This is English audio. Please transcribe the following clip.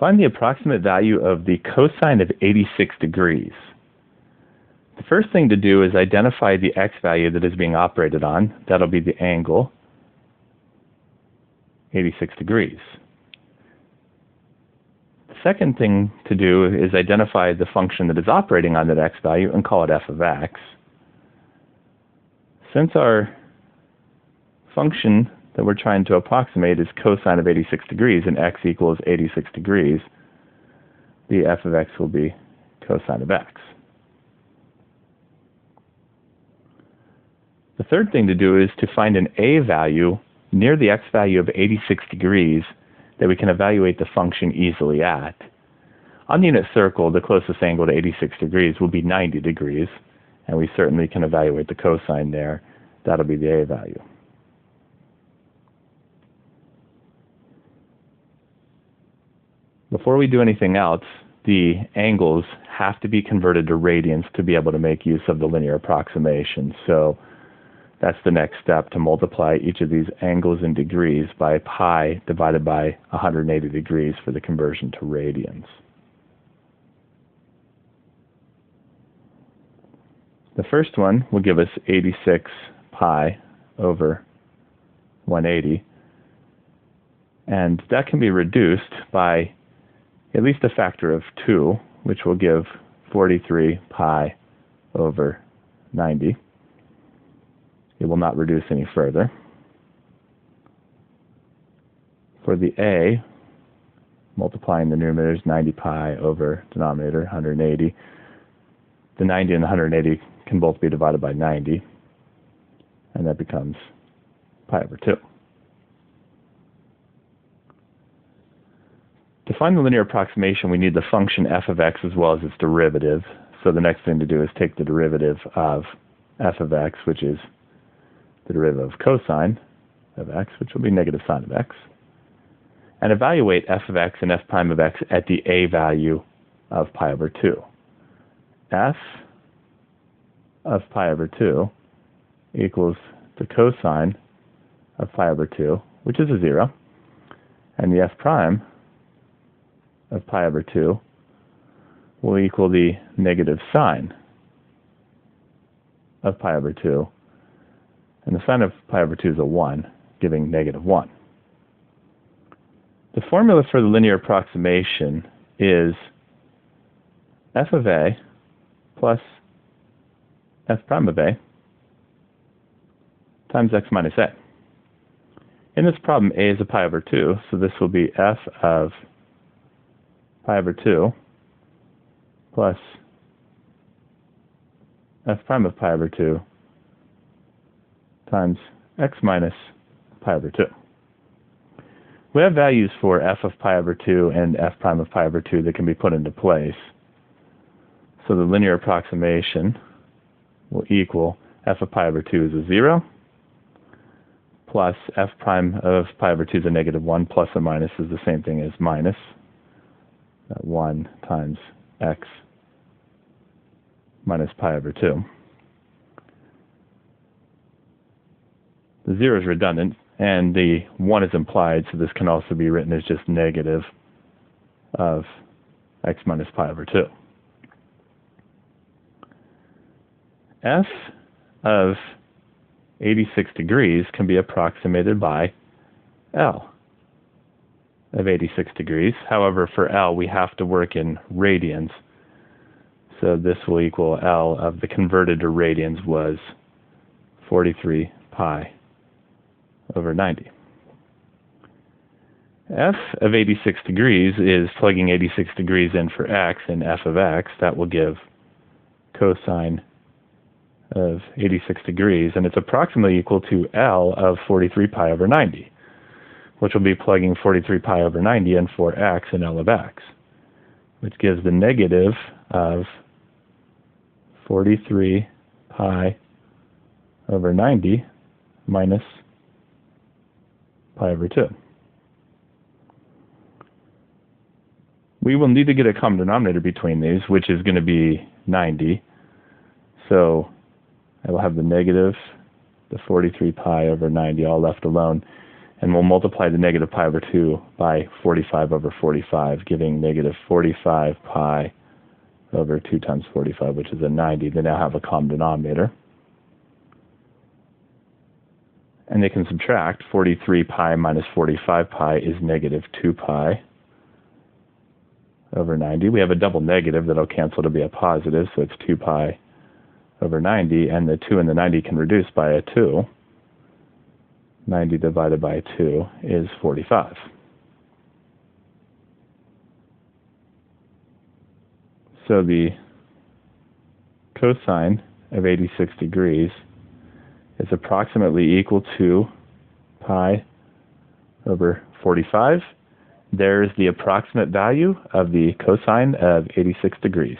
Find the approximate value of the cosine of 86 degrees. The first thing to do is identify the x value that is being operated on. That'll be the angle, 86 degrees. The second thing to do is identify the function that is operating on that x value and call it f of x. Since our function that we're trying to approximate is cosine of 86 degrees and x equals 86 degrees, the f of x will be cosine of x. The third thing to do is to find an a value near the x value of 86 degrees that we can evaluate the function easily at. On the unit circle, the closest angle to 86 degrees will be 90 degrees, and we certainly can evaluate the cosine there. That'll be the a value. Before we do anything else, the angles have to be converted to radians to be able to make use of the linear approximation. So that's the next step, to multiply each of these angles in degrees by pi divided by 180 degrees for the conversion to radians. The first one will give us 86 pi over 180, and that can be reduced by at least a factor of 2, which will give 43 pi over 90. It will not reduce any further. For the a, multiplying the numerators, 90 pi over denominator, 180. The 90 and the 180 can both be divided by 90, and that becomes pi over 2. To find the linear approximation, we need the function f of x as well as its derivative. So the next thing to do is take the derivative of f of x, which is the derivative of cosine of x, which will be negative sine of x, and evaluate f of x and f prime of x at the a value of pi over 2. F of pi over 2 equals the cosine of pi over 2, which is a 0, and the f prime of pi over 2 will equal the negative sine of pi over 2, and the sine of pi over 2 is a 1, giving negative 1. The formula for the linear approximation is f of a plus f prime of a times x minus a. In this problem, a is a pi over 2, so this will be f of pi over 2 plus f prime of pi over 2 times x minus pi over 2. We have values for f of pi over 2 and f prime of pi over 2 that can be put into place. So the linear approximation will equal f of pi over 2 is a 0, plus f prime of pi over 2 is a negative 1, plus or minus is the same thing as minus 1 times x minus pi over 2. The 0 is redundant, and the 1 is implied, so this can also be written as just negative of x minus pi over 2. F of 86 degrees can be approximated by L of 86 degrees. However, for L, we have to work in radians. So this will equal L of the converted to radians was 43 pi over 90. F of 86 degrees is plugging 86 degrees in for x in f of x. That will give cosine of 86 degrees, and it's approximately equal to L of 43 pi over 90, which will be plugging 43 pi over 90 in for x and L of x, which gives the negative of 43 pi over 90 minus pi over 2. We will need to get a common denominator between these, which is going to be 90. So I will have the negative, the 43 pi over 90 all left alone. And we'll multiply the negative pi over 2 by 45 over 45, giving negative 45 pi over 2 times 45, which is a 90. They now have a common denominator. And they can subtract. 43 pi minus 45 pi is negative 2 pi over 90. We have a double negative that'll cancel to be a positive, so it's 2 pi over 90, and the 2 and the 90 can reduce by a 2. 90 divided by 2 is 45. So the cosine of 86 degrees is approximately equal to pi over 45. There's the approximate value of the cosine of 86 degrees.